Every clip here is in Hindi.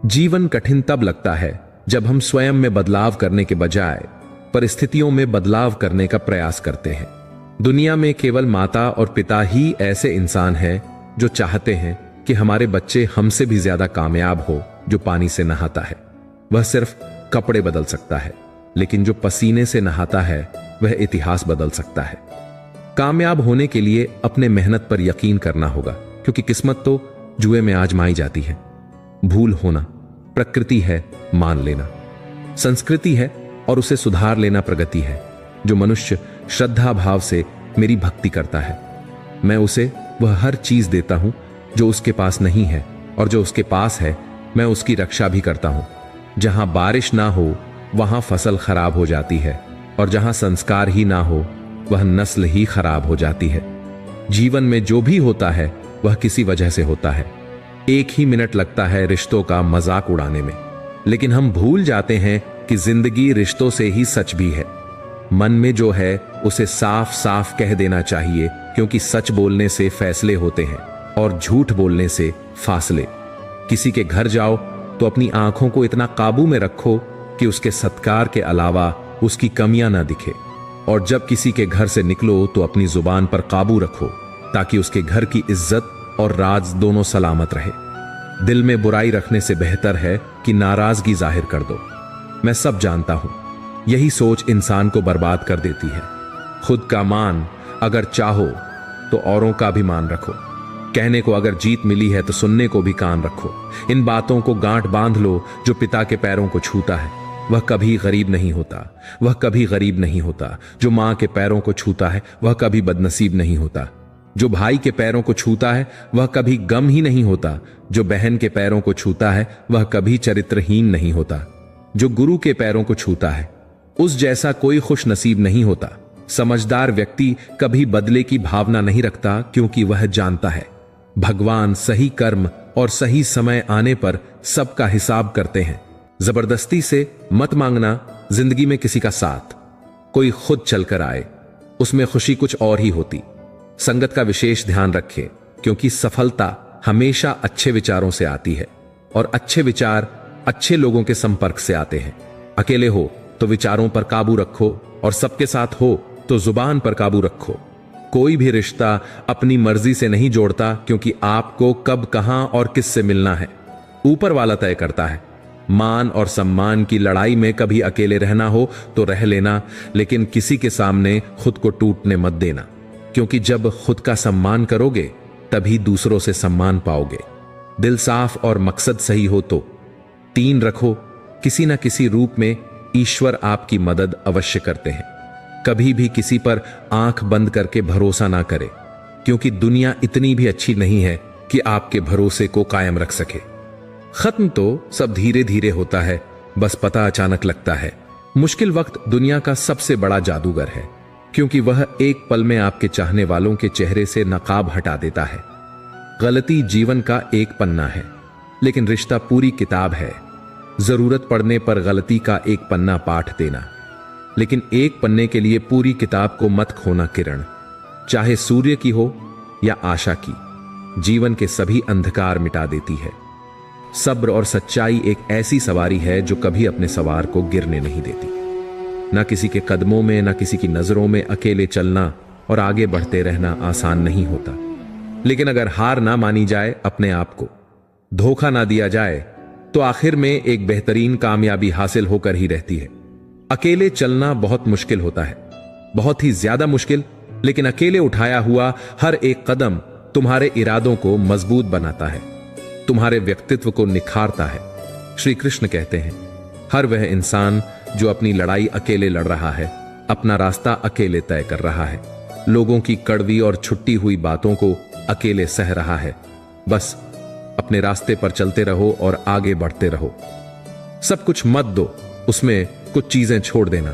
जीवन कठिन तब लगता है जब हम स्वयं में बदलाव करने के बजाय परिस्थितियों में बदलाव करने का प्रयास करते हैं। दुनिया में केवल माता और पिता ही ऐसे इंसान हैं जो चाहते हैं कि हमारे बच्चे हमसे भी ज्यादा कामयाब हो। जो पानी से नहाता है वह सिर्फ कपड़े बदल सकता है, लेकिन जो पसीने से नहाता है वह इतिहास बदल सकता है। कामयाब होने के लिए अपने मेहनत पर यकीन करना होगा, क्योंकि किस्मत तो जुए में आजमाई जाती है। भूल होना प्रकृति है, मान लेना संस्कृति है और उसे सुधार लेना प्रगति है। जो मनुष्य श्रद्धा भाव से मेरी भक्ति करता है, मैं उसे वह हर चीज देता हूं जो उसके पास नहीं है, और जो उसके पास है मैं उसकी रक्षा भी करता हूं। जहां बारिश ना हो वहां फसल खराब हो जाती है, और जहां संस्कार ही ना हो वह नस्ल ही खराब हो जाती है। जीवन में जो भी होता है वह किसी वजह से होता है। एक ही मिनट लगता है रिश्तों का मजाक उड़ाने में, लेकिन हम भूल जाते हैं कि जिंदगी रिश्तों से ही सच भी है। मन में जो है उसे साफ साफ कह देना चाहिए, क्योंकि सच बोलने से फैसले होते हैं और झूठ बोलने से फासले। किसी के घर जाओ तो अपनी आंखों को इतना काबू में रखो कि उसके सत्कार के अलावा उसकी कमियां ना दिखे, और जब किसी के घर से निकलो तो अपनी जुबान पर काबू रखो, ताकि उसके घर की इज्जत और राज दोनों सलामत रहे। दिल में बुराई रखने से बेहतर है कि नाराजगी जाहिर कर दो। मैं सब जानता हूं, यही सोच इंसान को बर्बाद कर देती है। खुद का मान अगर चाहो तो औरों का भी मान रखो। कहने को अगर जीत मिली है तो सुनने को भी कान रखो। इन बातों को गांठ बांध लो। जो पिता के पैरों को छूता है वह कभी गरीब नहीं होता, वह कभी गरीब नहीं होता। जो मां के पैरों को छूता है वह कभी बदनसीब नहीं होता। जो भाई के पैरों को छूता है वह कभी गम ही नहीं होता। जो बहन के पैरों को छूता है वह कभी चरित्रहीन नहीं होता। जो गुरु के पैरों को छूता है उस जैसा कोई खुश नसीब नहीं होता। समझदार व्यक्ति कभी बदले की भावना नहीं रखता, क्योंकि वह जानता है भगवान सही कर्म और सही समय आने पर सबका हिसाब करते हैं। जबरदस्ती से मत मांगना जिंदगी में किसी का साथ। कोई खुद चलकर आए, उसमें खुशी कुछ और ही होती। संगत का विशेष ध्यान रखें, क्योंकि सफलता हमेशा अच्छे विचारों से आती है, और अच्छे विचार अच्छे लोगों के संपर्क से आते हैं। अकेले हो तो विचारों पर काबू रखो, और सबके साथ हो तो जुबान पर काबू रखो। कोई भी रिश्ता अपनी मर्जी से नहीं जोड़ता, क्योंकि आपको कब, कहां और किससे मिलना है ऊपर वाला तय करता है। मान और सम्मान की लड़ाई में कभी अकेले रहना हो तो रह लेना, लेकिन किसी के सामने खुद को टूटने मत देना, क्योंकि जब खुद का सम्मान करोगे तभी दूसरों से सम्मान पाओगे। दिल साफ और मकसद सही हो तो 3 रखो। किसी न किसी रूप में ईश्वर आपकी मदद अवश्य करते हैं। कभी भी किसी पर आंख बंद करके भरोसा ना करें, क्योंकि दुनिया इतनी भी अच्छी नहीं है कि आपके भरोसे को कायम रख सके। खत्म तो सब धीरे धीरे होता है, बस पता अचानक लगता है। मुश्किल वक्त दुनिया का सबसे बड़ा जादूगर है, क्योंकि वह एक पल में आपके चाहने वालों के चेहरे से नकाब हटा देता है। गलती जीवन का एक पन्ना है, लेकिन रिश्ता पूरी किताब है। जरूरत पड़ने पर गलती का एक पन्ना पाठ देना, लेकिन एक पन्ने के लिए पूरी किताब को मत खोना। किरण चाहे सूर्य की हो या आशा की, जीवन के सभी अंधकार मिटा देती है। सब्र और सच्चाई एक ऐसी सवारी है जो कभी अपने सवार को गिरने नहीं देती। ना किसी के कदमों में, ना किसी की नजरों में अकेले चलना और आगे बढ़ते रहना आसान नहीं होता, लेकिन अगर हार ना मानी जाए, अपने आप को धोखा ना दिया जाए, तो आखिर में एक बेहतरीन कामयाबी हासिल होकर ही रहती है। अकेले चलना बहुत मुश्किल होता है, बहुत ही ज्यादा मुश्किल, लेकिन अकेले उठाया हुआ हर एक कदम तुम्हारे इरादों को मजबूत बनाता है, तुम्हारे व्यक्तित्व को निखारता है। श्री कृष्ण कहते हैं, हर वह इंसान जो अपनी लड़ाई अकेले लड़ रहा है, अपना रास्ता अकेले तय कर रहा है, लोगों की कड़वी और छुट्टी हुई बातों को अकेले सह रहा है। बस अपने रास्ते पर चलते रहो और आगे बढ़ते रहो। सब कुछ मत दो, उसमें कुछ चीजें छोड़ देना।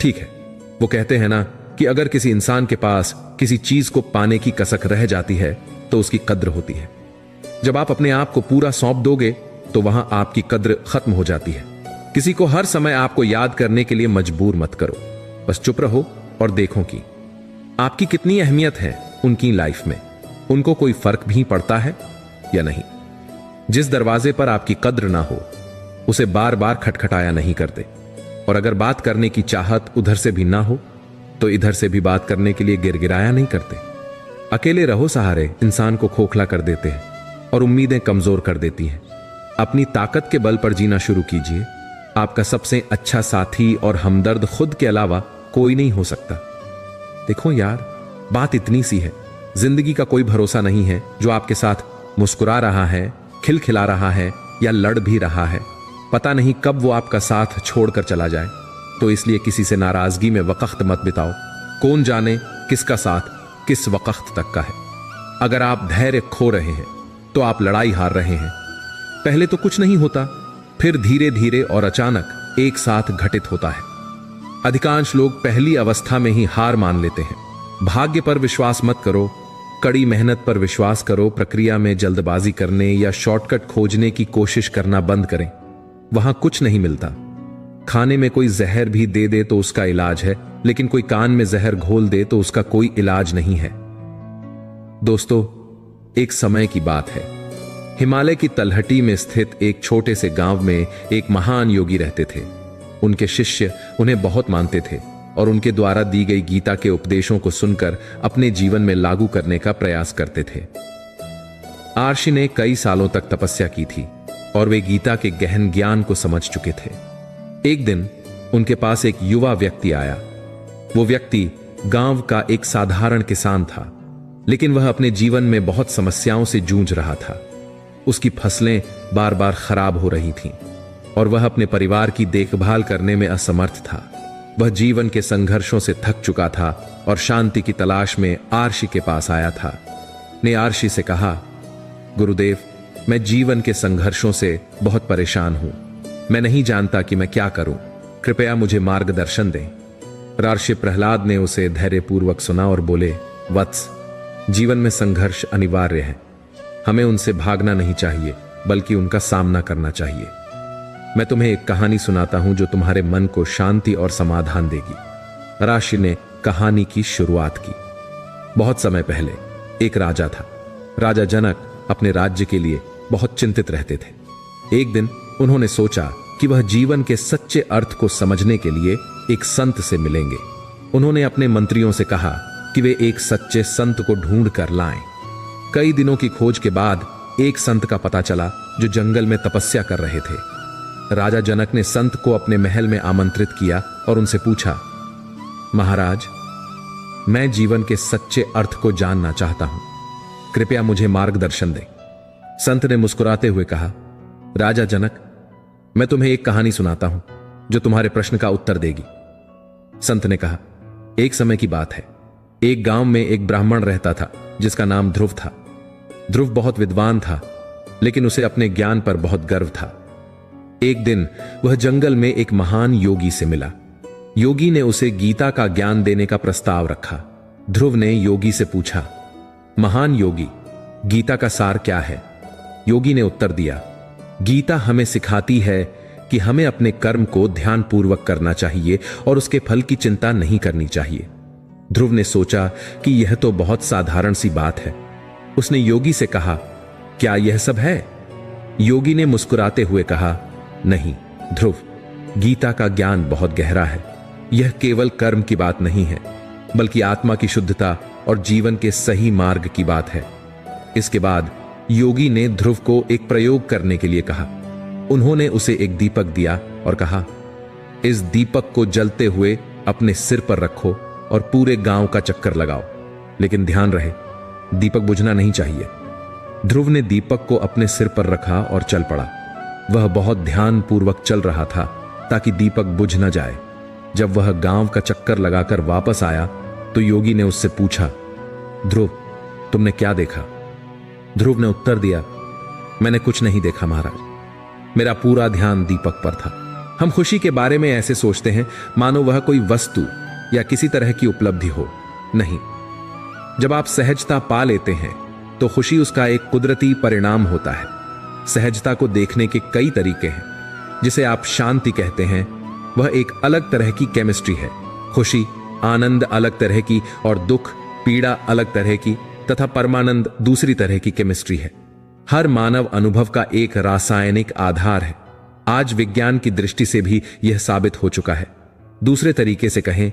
ठीक है, वो कहते हैं ना कि अगर किसी इंसान के पास किसी चीज को पाने की कसक रह जाती है तो उसकी कद्र होती है। जब आप अपने आप को पूरा सौंप दोगे तो वहां आपकी कद्र खत्म हो जाती है। किसी को हर समय आपको याद करने के लिए मजबूर मत करो, बस चुप रहो और देखो कि आपकी कितनी अहमियत है उनकी लाइफ में, उनको कोई फर्क भी पड़ता है या नहीं। जिस दरवाजे पर आपकी कद्र ना हो उसे बार बार खटखटाया नहीं करते, और अगर बात करने की चाहत उधर से भी ना हो तो इधर से भी बात करने के लिए गिड़गिड़ाया नहीं करते। अकेले रहो सहारे इंसान को खोखला कर देते हैं और उम्मीदें कमजोर कर देती हैं। अपनी ताकत के बल पर जीना शुरू कीजिए। आपका सबसे अच्छा साथी और हमदर्द खुद के अलावा कोई नहीं हो सकता। देखो यार, बात इतनी सी है, जिंदगी का कोई भरोसा नहीं है जो आपके साथ मुस्कुरा रहा है, खिलखिला रहा है या लड़ भी रहा है। पता नहीं कब वो आपका साथ छोड़कर चला जाए, तो इसलिए किसी से नाराजगी में वक्त मत बिताओ। कौन जाने किसका साथ किस वक्त तक का है। अगर आप धैर्य खो रहे हैं तो आप लड़ाई हार रहे हैं। पहले तो कुछ नहीं होता, फिर धीरे धीरे और अचानक एक साथ घटित होता है। अधिकांश लोग पहली अवस्था में ही हार मान लेते हैं। भाग्य पर विश्वास मत करो, कड़ी मेहनत पर विश्वास करो। प्रक्रिया में जल्दबाजी करने या शॉर्टकट खोजने की कोशिश करना बंद करें, वहां कुछ नहीं मिलता। खाने में कोई जहर भी दे दे तो उसका इलाज है, लेकिन कोई कान में जहर घोल दे तो उसका कोई इलाज नहीं है। दोस्तों, एक समय की बात है। हिमालय की तलहटी में स्थित एक छोटे से गांव में एक महान योगी रहते थे। उनके शिष्य उन्हें बहुत मानते थे और उनके द्वारा दी गई गीता के उपदेशों को सुनकर अपने जीवन में लागू करने का प्रयास करते थे। आर्षि ने कई सालों तक तपस्या की थी और वे गीता के गहन ज्ञान को समझ चुके थे। एक दिन उनके पास एक युवा व्यक्ति आया। वो व्यक्ति गांव का एक साधारण किसान था, लेकिन वह अपने जीवन में बहुत समस्याओं से जूझ रहा था। उसकी फसलें बार बार खराब हो रही थीं और वह अपने परिवार की देखभाल करने में असमर्थ था। वह जीवन के संघर्षों से थक चुका था और शांति की तलाश में आर्षि के पास आया था। ने आर्षि से कहा, गुरुदेव, मैं जीवन के संघर्षों से बहुत परेशान हूं। मैं नहीं जानता कि मैं क्या करूं। कृपया मुझे मार्गदर्शन दें। रार्षि प्रहलाद ने उसे धैर्यपूर्वक सुना और बोले, वत्स, जीवन में संघर्ष अनिवार्य है। हमें उनसे भागना नहीं चाहिए, बल्कि उनका सामना करना चाहिए। मैं तुम्हें एक कहानी सुनाता हूं जो तुम्हारे मन को शांति और समाधान देगी। रार्षि ने कहानी की शुरुआत की। बहुत समय पहले एक राजा था। राजा जनक अपने राज्य के लिए बहुत चिंतित रहते थे। एक दिन उन्होंने सोचा कि वह जीवन के सच्चे अर्थ को समझने के लिए एक संत से मिलेंगे। उन्होंने अपने मंत्रियों से कहा कि वे एक सच्चे संत को ढूंढ कर लाएं। कई दिनों की खोज के बाद एक संत का पता चला जो जंगल में तपस्या कर रहे थे। राजा जनक ने संत को अपने महल में आमंत्रित किया और उनसे पूछा, महाराज, मैं जीवन के सच्चे अर्थ को जानना चाहता हूं, कृपया मुझे मार्गदर्शन दें। संत ने मुस्कुराते हुए कहा, राजा जनक, मैं तुम्हें एक कहानी सुनाता हूं जो तुम्हारे प्रश्न का उत्तर देगी। संत ने कहा, एक समय की बात है। एक गांव में एक ब्राह्मण रहता था जिसका नाम ध्रुव था। ध्रुव बहुत विद्वान था, लेकिन उसे अपने ज्ञान पर बहुत गर्व था। एक दिन वह जंगल में एक महान योगी से मिला। योगी ने उसे गीता का ज्ञान देने का प्रस्ताव रखा। ध्रुव ने योगी से पूछा, महान योगी, गीता का सार क्या है? योगी ने उत्तर दिया, गीता हमें सिखाती है कि हमें अपने कर्म को ध्यानपूर्वक करना चाहिए और उसके फल की चिंता नहीं करनी चाहिए। ध्रुव ने सोचा कि यह तो बहुत साधारण सी बात है। उसने योगी से कहा, क्या यह सब है? योगी ने मुस्कुराते हुए कहा, नहीं ध्रुव, गीता का ज्ञान बहुत गहरा है। यह केवल कर्म की बात नहीं है, बल्कि आत्मा की शुद्धता और जीवन के सही मार्ग की बात है। इसके बाद योगी ने ध्रुव को एक प्रयोग करने के लिए कहा। उन्होंने उसे एक दीपक दिया और कहा, इस दीपक को जलते हुए अपने सिर पर रखो और पूरे गांव का चक्कर लगाओ, लेकिन ध्यान रहे, दीपक बुझना नहीं चाहिए। ध्रुव ने दीपक को अपने सिर पर रखा और चल पड़ा। वह बहुत ध्यानपूर्वक चल रहा था ताकि दीपक बुझ न जाए। जब वह गांव का चक्कर लगाकर वापस आया तो योगी ने उससे पूछा, ध्रुव, तुमने क्या देखा? ध्रुव ने उत्तर दिया, मैंने कुछ नहीं देखा महाराज, मेरा पूरा ध्यान दीपक पर था। हम खुशी के बारे में ऐसे सोचते हैं मानो वह कोई वस्तु या किसी तरह की उपलब्धि हो। नहीं, जब आप सहजता पा लेते हैं तो खुशी उसका एक कुदरती परिणाम होता है। सहजता को देखने के कई तरीके हैं। जिसे आप शांति कहते हैं, वह एक अलग तरह की केमिस्ट्री है। खुशी, आनंद अलग तरह की और दुख, पीड़ा अलग तरह की तथा परमानंद दूसरी तरह की केमिस्ट्री है। हर मानव अनुभव का एक रासायनिक आधार है। आज विज्ञान की दृष्टि से भी यह साबित हो चुका है। दूसरे तरीके से कहें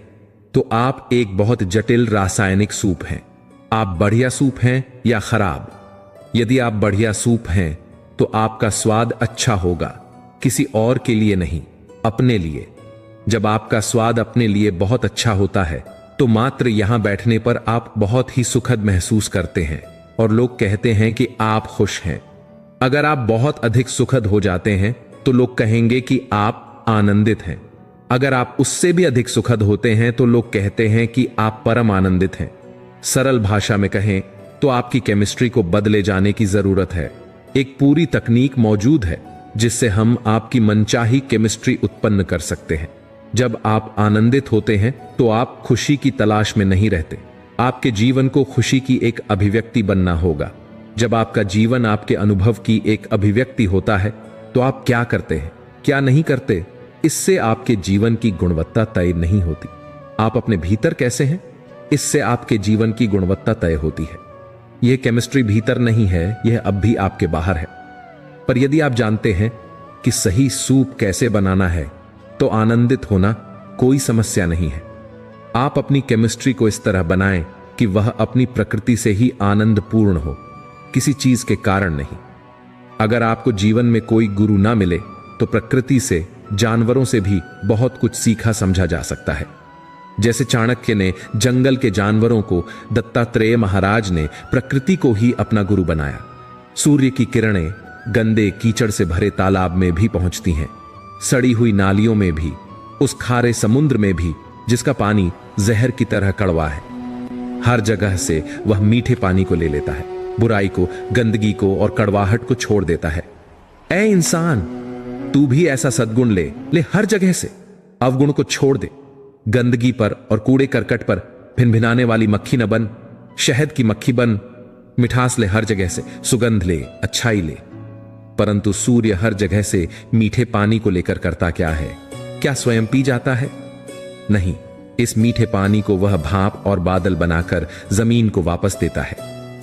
तो आप एक बहुत जटिल रासायनिक सूप हैं। आप बढ़िया सूप हैं या खराब। यदि आप बढ़िया सूप हैं तो आपका स्वाद अच्छा होगा, किसी और के लिए नहीं, अपने लिए। जब आपका स्वाद अपने लिए बहुत अच्छा होता है तो मात्र यहां बैठने पर आप बहुत ही सुखद महसूस करते हैं और लोग कहते हैं कि आप खुश हैं। अगर आप बहुत अधिक सुखद हो जाते हैं तो लोग कहेंगे कि आप आनंदित हैं। अगर आप उससे भी अधिक सुखद होते हैं तो लोग कहते हैं कि आप परम आनंदित हैं। सरल भाषा में कहें तो आपकी केमिस्ट्री को बदले जाने की जरूरत है। एक पूरी तकनीक मौजूद है जिससे हम आपकी मनचाही केमिस्ट्री उत्पन्न कर सकते हैं। जब आप आनंदित होते हैं तो आप खुशी की तलाश में नहीं रहते। आपके जीवन को खुशी की एक अभिव्यक्ति बनना होगा। जब आपका जीवन आपके अनुभव की एक अभिव्यक्ति होता है तो आप क्या करते हैं, क्या नहीं करते, इससे आपके जीवन की गुणवत्ता तय नहीं होती। आप अपने भीतर कैसे हैं, इससे आपके जीवन की गुणवत्ता तय होती है। यह केमिस्ट्री भीतर नहीं है, यह अब भी आपके बाहर है। पर यदि आप जानते हैं कि सही सूप कैसे बनाना है तो आनंदित होना कोई समस्या नहीं है। आप अपनी केमिस्ट्री को इस तरह बनाएं कि वह अपनी प्रकृति से ही आनंदपूर्ण हो, किसी चीज के कारण नहीं। अगर आपको जीवन में कोई गुरु ना मिले तो प्रकृति से, जानवरों से भी बहुत कुछ सीखा समझा जा सकता है। जैसे चाणक्य ने जंगल के जानवरों को, दत्तात्रेय महाराज ने प्रकृति को ही अपना गुरु बनाया। सूर्य की किरणें गंदे कीचड़ से भरे तालाब में भी पहुंचती हैं, सड़ी हुई नालियों में भी, उस खारे समुद्र में भी जिसका पानी जहर की तरह कड़वा है। हर जगह से वह मीठे पानी को ले लेता है, बुराई को, गंदगी को और कड़वाहट को छोड़ देता है। ऐ इंसान, तू भी ऐसा सद्गुण ले हर जगह से। अवगुण को छोड़ दे। गंदगी पर और कूड़े करकट पर भिनभिनाने वाली मक्खी न बन, शहद की मक्खी बन। मिठास ले हर जगह से, सुगंध ले, अच्छाई ले। परंतु सूर्य हर जगह से मीठे पानी को लेकर करता क्या है? क्या स्वयं पी जाता है? नहीं, इस मीठे पानी को वह भाप और बादल बनाकर जमीन को वापस देता है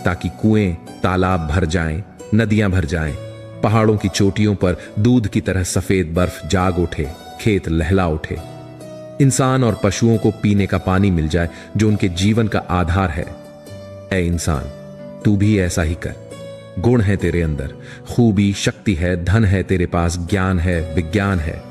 ताकि कुएं, तालाब भर जाएं, नदियां भर जाएं, पहाड़ों की चोटियों पर दूध की तरह सफेद बर्फ जाग उठे, खेत लहला उठे। इंसान और पशुओं को पीने का पानी मिल जाए जो उनके जीवन का आधार है। ऐ इंसान, तू भी ऐसा ही कर। गुण है तेरे अंदर, खूबी, शक्ति है, धन है तेरे पास, ज्ञान है, विज्ञान है।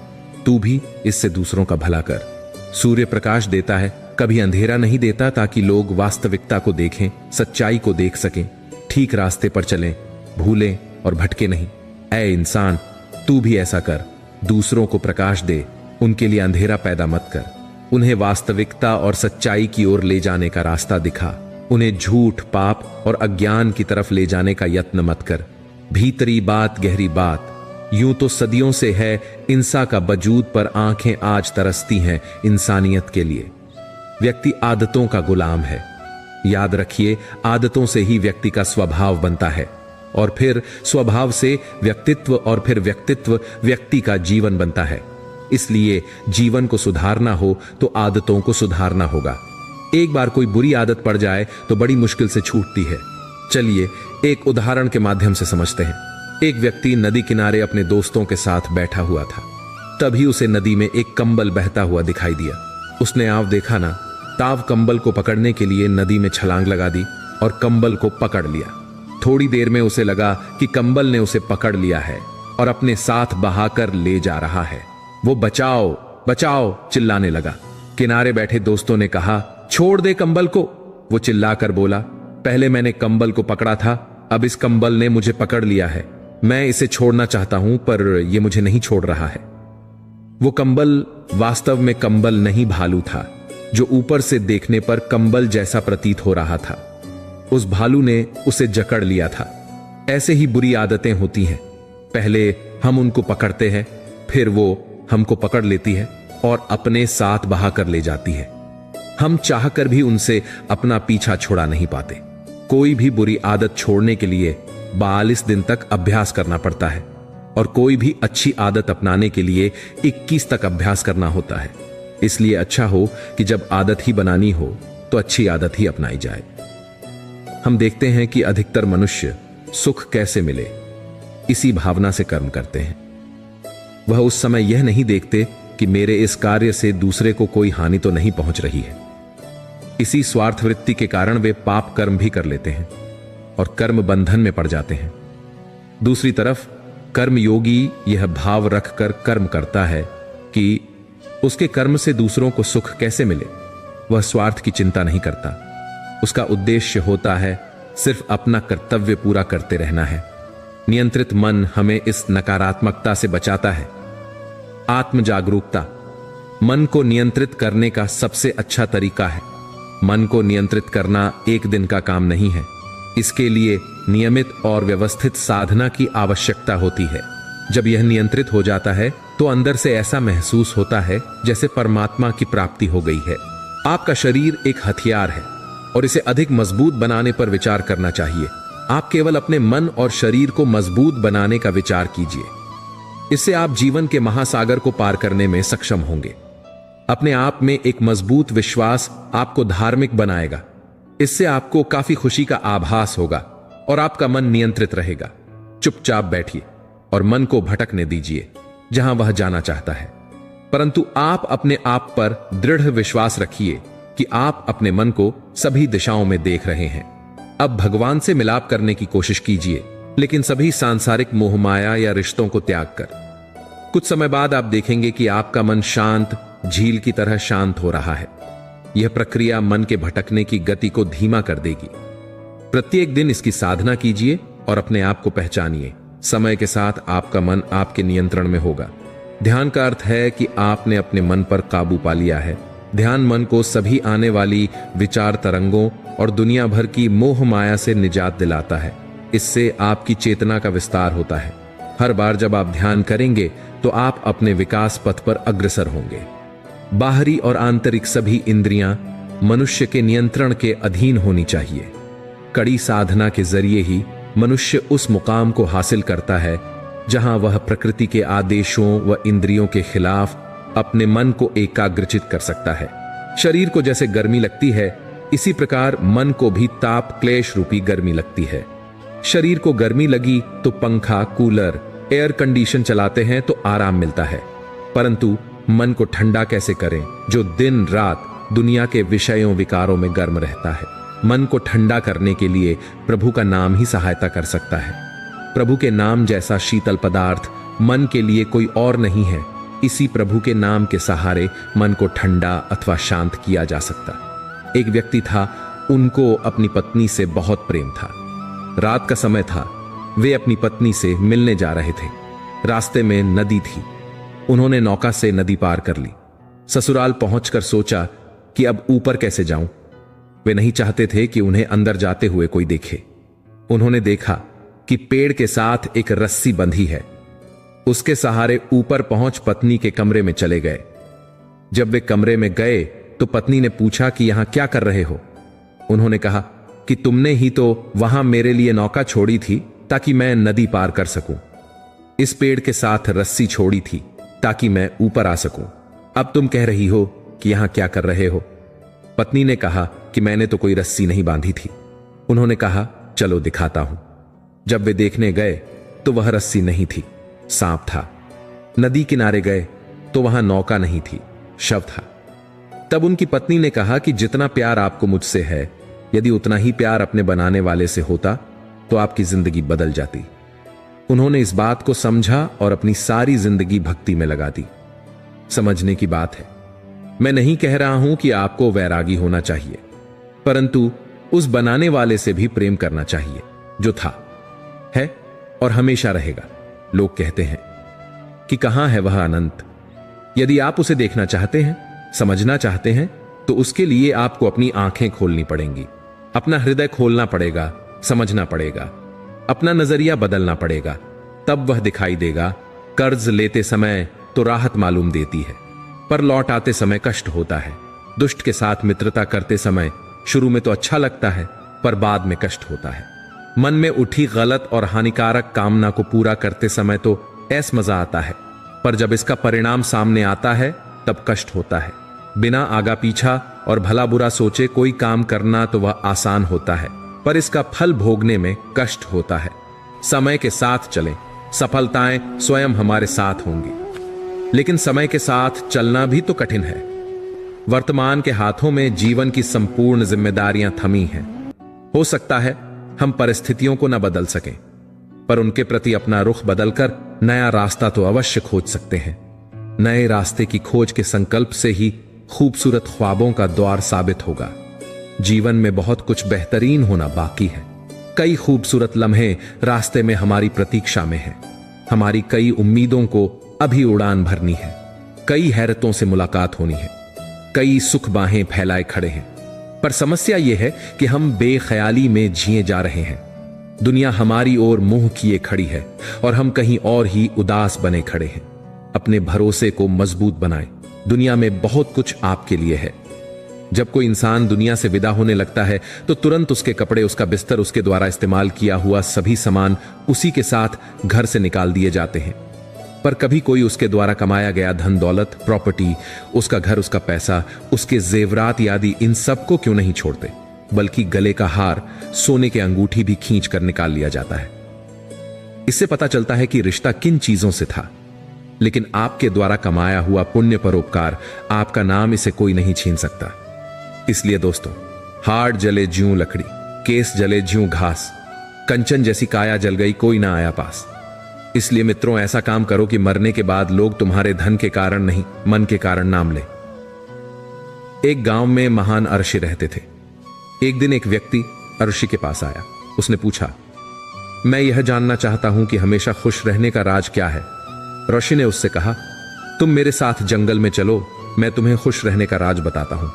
तू भी इससे दूसरों का भला कर। सूर्य प्रकाश देता है, कभी अंधेरा नहीं देता, ताकि लोग वास्तविकता को देखें, सच्चाई को देख सकें, ठीक रास्ते पर चलें, भूलें और भटके नहीं। ऐ इंसान, तू भी ऐसा कर। दूसरों को प्रकाश दे, उनके लिए अंधेरा पैदा मत कर। उन्हें वास्तविकता और सच्चाई की ओर ले जाने का रास्ता दिखा। उन्हें झूठ, पाप और अज्ञान की तरफ ले जाने का यत्न मत कर। भीतरी बात, गहरी बात, यूं तो सदियों से है इंसान का वजूद, पर आंखें आज तरसती हैं इंसानियत के लिए। व्यक्ति आदतों का गुलाम है। याद रखिए, आदतों से ही व्यक्ति का स्वभाव बनता है और फिर स्वभाव से व्यक्तित्व और फिर व्यक्तित्व व्यक्ति का जीवन बनता है। इसलिए जीवन को सुधारना हो तो आदतों को सुधारना होगा। एक बार कोई बुरी आदत पड़ जाए तो बड़ी मुश्किल से छूटती है। चलिए एक उदाहरण के माध्यम से समझते हैं। एक व्यक्ति नदी किनारे अपने दोस्तों के साथ बैठा हुआ था। तभी उसे नदी में एक कंबल बहता हुआ दिखाई दिया। उसने आव देखा ना, ताव कंबल को पकड़ने के लिए नदी में छलांग लगा दी और कंबल को पकड़ लिया। थोड़ी देर में उसे लगा कि कंबल ने उसे पकड़ लिया है और अपने साथ बहाकर ले जा रहा है। वो बचाओ बचाओ चिल्लाने लगा। किनारे बैठे दोस्तों ने कहा, छोड़ दे कंबल को। वो चिल्लाकर बोला, पहले मैंने कंबल को पकड़ा था, अब इस कंबल ने मुझे पकड़ लिया है। मैं इसे छोड़ना चाहता हूं पर यह मुझे नहीं छोड़ रहा है। वो कंबल वास्तव में कंबल नहीं, भालू था, जो ऊपर से देखने पर कंबल जैसा प्रतीत हो रहा था। उस भालू ने उसे जकड़ लिया था। ऐसे ही बुरी आदतें होती हैं। पहले हम उनको पकड़ते हैं, फिर वो हमको पकड़ लेती है और अपने साथ बहा कर ले जाती है। हम चाहकर भी उनसे अपना पीछा छुड़ा नहीं पाते। कोई भी बुरी आदत छोड़ने के लिए 42 दिन तक अभ्यास करना पड़ता है और कोई भी अच्छी आदत अपनाने के लिए 21 तक अभ्यास करना होता है। इसलिए अच्छा हो कि जब आदत ही बनानी हो, तो अच्छी आदत ही अपनाई जाए। हम देखते हैं कि अधिकतर मनुष्य सुख कैसे मिले, इसी भावना से कर्म करते हैं। वह उस समय यह नहीं देखते कि मेरे इस कार्य से दूसरे को कोई हानि तो नहीं पहुंच रही है। इसी स्वार्थ वृत्ति के कारण वे पाप कर्म भी कर लेते हैं और कर्म बंधन में पड़ जाते हैं। दूसरी तरफ कर्मयोगी यह भाव रखकर कर्म करता है कि उसके कर्म से दूसरों को सुख कैसे मिले। वह स्वार्थ की चिंता नहीं करता। उसका उद्देश्य होता है सिर्फ अपना कर्तव्य पूरा करते रहना है। नियंत्रित मन हमें इस नकारात्मकता से बचाता है। आत्म जागरूकता मन को नियंत्रित करने का सबसे अच्छा तरीका है। मन को नियंत्रित करना एक दिन का काम नहीं है। इसके लिए नियमित और व्यवस्थित साधना की आवश्यकता होती है। जब यह नियंत्रित हो जाता है तो अंदर से ऐसा महसूस होता है जैसे परमात्मा की प्राप्ति हो गई है। आपका शरीर एक हथियार है और इसे अधिक मजबूत बनाने पर विचार करना चाहिए। आप केवल अपने मन और शरीर को मजबूत बनाने का विचार कीजिए। इससे आप जीवन के महासागर को पार करने में सक्षम होंगे। अपने आप में एक मजबूत विश्वास आपको धार्मिक बनाएगा। इससे आपको काफी खुशी का आभास होगा और आपका मन नियंत्रित रहेगा। चुपचाप बैठिए और मन को भटकने दीजिए जहां वह जाना चाहता है, परंतु आप अपने आप पर दृढ़ विश्वास रखिए कि आप अपने मन को सभी दिशाओं में देख रहे हैं। अब भगवान से मिलाप करने की कोशिश कीजिए, लेकिन सभी सांसारिक मोहमाया या रिश्तों को त्याग कर। कुछ समय बाद आप देखेंगे कि आपका मन शांत झील की तरह शांत हो रहा है। यह प्रक्रिया मन के भटकने की गति को धीमा कर देगी। प्रत्येक दिन इसकी साधना कीजिए और अपने आप को पहचानिए। समय के साथ आपका मन आपके नियंत्रण में होगा। ध्यान का अर्थ है कि आपने अपने मन पर काबू पा लिया है। ध्यान मन को सभी आने वाली विचार तरंगों और दुनिया भर की मोह माया से निजात दिलाता है। इससे आपकी चेतना का विस्तार होता है। हर बार जब आप ध्यान करेंगे तो आप अपने विकास पथ पर अग्रसर होंगे। बाहरी और आंतरिक सभी इंद्रियां मनुष्य के नियंत्रण के अधीन होनी चाहिए। कड़ी साधना के जरिए ही मनुष्य उस मुकाम को हासिल करता है जहां वह प्रकृति के आदेशों व इंद्रियों के खिलाफ अपने मन को एकाग्रचित कर सकता है। शरीर को जैसे गर्मी लगती है, इसी प्रकार मन को भी ताप क्लेश रूपी गर्मी लगती है। शरीर को गर्मी लगी तो पंखा, कूलर, एयर कंडीशन चलाते हैं तो आराम मिलता है, परंतु मन को ठंडा कैसे करें जो दिन रात दुनिया के विषयों विकारों में गर्म रहता है। मन को ठंडा करने के लिए प्रभु का नाम ही सहायता कर सकता है। प्रभु के नाम जैसा शीतल पदार्थ मन के लिए कोई और नहीं है। इसी प्रभु के नाम के सहारे मन को ठंडा अथवा शांत किया जा सकता। एक व्यक्ति था, उनको अपनी पत्नी से बहुत प्रेम था। रात का समय था, वे अपनी पत्नी से मिलने जा रहे थे। रास्ते में नदी थी। उन्होंने नौका से नदी पार कर ली। ससुराल पहुंचकर सोचा कि अब ऊपर कैसे जाऊं। वे नहीं चाहते थे कि उन्हें अंदर जाते हुए कोई देखे। उन्होंने देखा कि पेड़ के साथ एक रस्सी बंधी है। उसके सहारे ऊपर पहुंच पत्नी के कमरे में चले गए। जब वे कमरे में गए तो पत्नी ने पूछा कि यहां क्या कर रहे हो। उन्होंने कहा कि तुमने ही तो वहां मेरे लिए नौका छोड़ी थी ताकि मैं नदी पार कर सकूं। इस पेड़ के साथ रस्सी छोड़ी थी ताकि मैं ऊपर आ सकूं। अब तुम कह रही हो कि यहां क्या कर रहे हो। पत्नी ने कहा कि मैंने तो कोई रस्सी नहीं बांधी थी। उन्होंने कहा चलो दिखाता हूं। जब वे देखने गए तो वह रस्सी नहीं थी, सांप था। नदी किनारे गए तो वहां नौका नहीं थी, शव था। तब उनकी पत्नी ने कहा कि जितना प्यार आपको मुझसे है, यदि उतना ही प्यार अपने बनाने वाले से होता तो आपकी जिंदगी बदल जाती। उन्होंने इस बात को समझा और अपनी सारी जिंदगी भक्ति में लगा दी। समझने की बात है, मैं नहीं कह रहा हूं कि आपको वैरागी होना चाहिए, परंतु उस बनाने वाले से भी प्रेम करना चाहिए जो था, है और हमेशा रहेगा। लोग कहते हैं कि कहां है वह अनंत। यदि आप उसे देखना चाहते हैं, समझना चाहते हैं, तो उसके लिए आपको अपनी आंखें खोलनी पड़ेंगी, अपना हृदय खोलना पड़ेगा, समझना पड़ेगा, अपना नजरिया बदलना पड़ेगा, तब वह दिखाई देगा। कर्ज लेते समय तो राहत मालूम देती है, पर लौट आते समय कष्ट होता है। दुष्ट के साथ मित्रता करते समय शुरू में तो अच्छा लगता है, पर बाद में कष्ट होता है। मन में उठी गलत और हानिकारक कामना को पूरा करते समय तो ऐसा मजा आता है, पर जब इसका परिणाम सामने आता है तब कष्ट होता है। बिना आगा पीछा और भला बुरा सोचे कोई काम करना तो वह आसान होता है, पर इसका फल भोगने में कष्ट होता है। समय के साथ चलें, सफलताएं स्वयं हमारे साथ होंगी। लेकिन समय के साथ चलना भी तो कठिन है। वर्तमान के हाथों में जीवन की संपूर्ण जिम्मेदारियां थमी हैं। हो सकता है हम परिस्थितियों को न बदल सकें, पर उनके प्रति अपना रुख बदलकर नया रास्ता तो अवश्य खोज सकते हैं। नए रास्ते की खोज के संकल्प से ही खूबसूरत ख्वाबों का द्वार साबित होगा। जीवन में बहुत कुछ बेहतरीन होना बाकी है। कई खूबसूरत लम्हे रास्ते में हमारी प्रतीक्षा में हैं। हमारी कई उम्मीदों को अभी उड़ान भरनी है। कई हैरतों से मुलाकात होनी है। कई सुख बाहें फैलाए खड़े हैं। पर समस्या यह है कि हम बेख्याली में जिए जा रहे हैं। दुनिया हमारी ओर मुंह किए खड़ी है और हम कहीं और ही उदास बने खड़े हैं। अपने भरोसे को मजबूत बनाएं। दुनिया में बहुत कुछ आपके लिए है। जब कोई इंसान दुनिया से विदा होने लगता है तो तुरंत उसके कपड़े, उसका बिस्तर, उसके द्वारा इस्तेमाल किया हुआ सभी सामान उसी के साथ घर से निकाल दिए जाते हैं। पर कभी कोई उसके द्वारा कमाया गया धन दौलत, प्रॉपर्टी, उसका घर, उसका पैसा, उसके जेवरात आदि इन सब को क्यों नहीं छोड़ते, बल्कि गले का हार, सोने के अंगूठी भी खींच कर निकाल लिया जाता है। इससे पता चलता है कि रिश्ता किन चीजों से था। लेकिन आपके द्वारा कमाया हुआ पुण्य परोपकार, आपका नाम इसे कोई नहीं छीन सकता। इसलिए दोस्तों, हार्ट जले ज्यों लकड़ी, केस जले ज्यों घास, कंचन जैसी काया जल गई, कोई ना आया पास। इसलिए मित्रों, ऐसा काम करो कि मरने के बाद लोग तुम्हारे धन के कारण नहीं, मन के कारण नाम ले। एक गांव में महान अर्षि रहते थे। एक दिन एक व्यक्ति अर्षि के पास आया। उसने पूछा, मैं यह जानना चाहता हूं कि हमेशा खुश रहने का राज क्या है। ऋषि ने उससे कहा, तुम मेरे साथ जंगल में चलो, मैं तुम्हें खुश रहने का राज बताता हूं।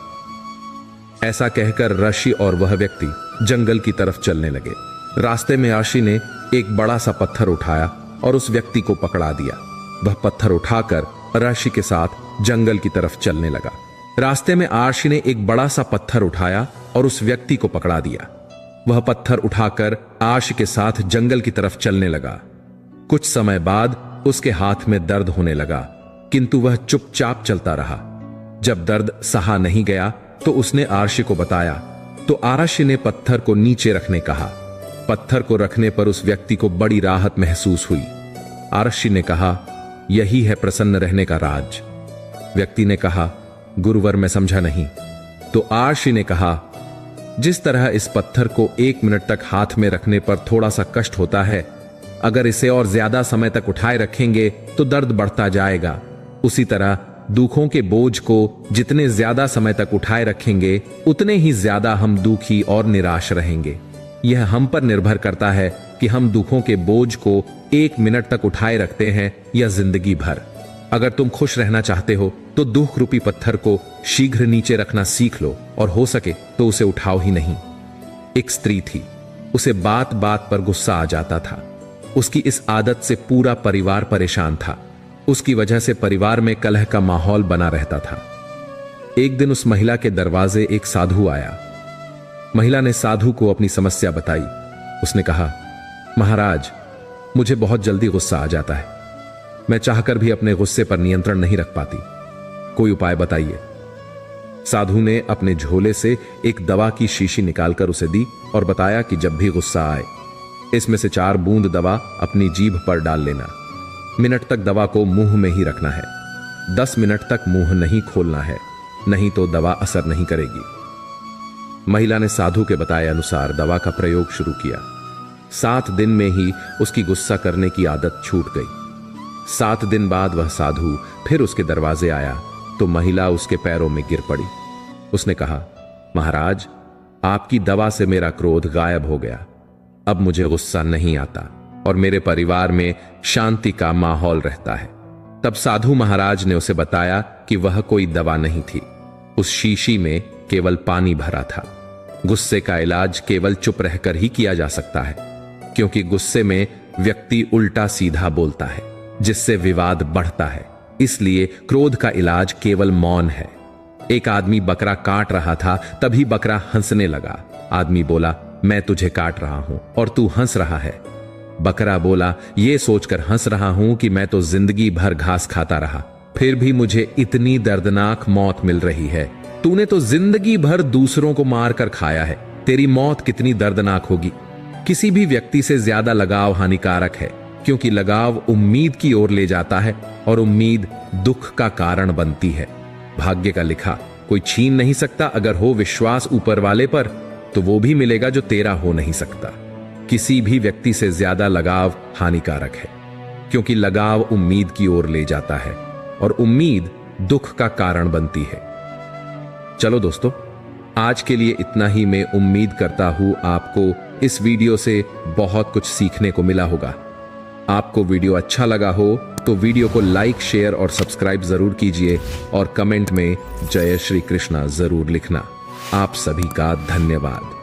ऐसा कहकर ऋषि और वह व्यक्ति जंगल की तरफ चलने लगे। रास्ते में ऋषि ने एक बड़ा सा पत्थर उठाया और उस व्यक्ति को पकड़ा दिया। वह पत्थर उठाकर ऋषि के साथ जंगल की तरफ चलने लगा। रास्ते में ऋषि ने एक बड़ा सा पत्थर उठाया और उस व्यक्ति को पकड़ा दिया। वह पत्थर उठाकर ऋषि के साथ जंगल की तरफ चलने लगा। कुछ समय बाद उसके हाथ में दर्द होने लगा, किंतु वह चुपचाप चलता रहा। जब दर्द सहा नहीं गया तो उसने ऋषि को बताया, तो ऋषि ने पत्थर को नीचे रखने कहा। पत्थर को रखने पर उस व्यक्ति को बड़ी राहत महसूस हुई। ऋषि ने कहा, यही है प्रसन्न रहने का राज। व्यक्ति ने कहा, गुरुवर मैं समझा नहीं। तो ऋषि ने कहा, जिस तरह इस पत्थर को 1 मिनट तक हाथ में रखने पर थोड़ा सा कष्ट होता है, अगर इसे और ज्यादा समय तक उठाए रखेंगे तो दर्द बढ़ता जाएगा। उसी तरह दुखों के बोझ को जितने ज्यादा समय तक उठाए रखेंगे, उतने ही ज्यादा हम दुखी और निराश रहेंगे। यह हम पर निर्भर करता है कि हम दुखों के बोझ को 1 मिनट तक उठाए रखते हैं या जिंदगी भर। अगर तुम खुश रहना चाहते हो तो दुख रूपी पत्थर को शीघ्र नीचे रखना सीख लो, और हो सके तो उसे उठाओ ही नहीं। एक स्त्री थी, उसे बात बात पर गुस्सा आ जाता था। उसकी इस आदत से पूरा परिवार परेशान था। उसकी वजह से परिवार में कलह का माहौल बना रहता था। एक दिन उस महिला के दरवाजे एक साधु आया। महिला ने साधु को अपनी समस्या बताई। उसने कहा, महाराज, मुझे बहुत जल्दी गुस्सा आ जाता है। मैं चाहकर भी अपने गुस्से पर नियंत्रण नहीं रख पाती। कोई उपाय बताइए। साधु ने अपने झोले से एक दवा की शीशी निकालकर उसे दी और बताया कि जब भी गुस्सा आए, इसमें से 4 बूंद दवा अपनी जीभ पर डाल लेना। मिनट तक दवा को मुंह में ही रखना है। 10 मिनट तक मुंह नहीं खोलना है, नहीं तो दवा असर नहीं करेगी। महिला ने साधु के बताए अनुसार दवा का प्रयोग शुरू किया। 7 दिन में ही उसकी गुस्सा करने की आदत छूट गई। 7 दिन बाद वह साधु फिर उसके दरवाजे आया तो महिला उसके पैरों में गिर पड़ी। उसने कहा, महाराज, आपकी दवा से मेरा क्रोध गायब हो गया। अब मुझे गुस्सा नहीं आता और मेरे परिवार में शांति का माहौल रहता है। तब साधु महाराज ने उसे बताया कि वह कोई दवा नहीं थी। उस शीशी में केवल पानी भरा था। गुस्से का इलाज केवल चुप रहकर ही किया जा सकता है, क्योंकि गुस्से में व्यक्ति उल्टा सीधा बोलता है, जिससे विवाद बढ़ता है। इसलिए क्रोध का इलाज केवल मौन है। एक आदमी बकरा काट रहा था, तभी बकरा हंसने लगा। आदमी बोला, मैं तुझे काट रहा हूं और तू हंस रहा है। बकरा बोला, ये सोचकर हंस रहा हूं कि मैं तो जिंदगी भर घास खाता रहा, फिर भी मुझे इतनी दर्दनाक मौत मिल रही है। तूने तो जिंदगी भर दूसरों को मारकर खाया है, तेरी मौत कितनी दर्दनाक होगी। किसी भी व्यक्ति से ज्यादा लगाव हानिकारक है, क्योंकि लगाव उम्मीद की ओर ले जाता है और उम्मीद दुख का कारण बनती है। भाग्य का लिखा कोई छीन नहीं सकता। अगर हो विश्वास ऊपर वाले पर तो वो भी मिलेगा जो तेरा हो नहीं सकता। किसी भी व्यक्ति से ज्यादा लगाव हानिकारक है, क्योंकि लगाव उम्मीद की ओर ले जाता है और उम्मीद दुख का कारण बनती है। चलो दोस्तों, आज के लिए इतना ही। मैं उम्मीद करता हूं आपको इस वीडियो से बहुत कुछ सीखने को मिला होगा। आपको वीडियो अच्छा लगा हो तो वीडियो को लाइक, शेयर और सब्सक्राइब जरूर कीजिए और कमेंट में जय श्री कृष्णा जरूर लिखना। आप सभी का धन्यवाद।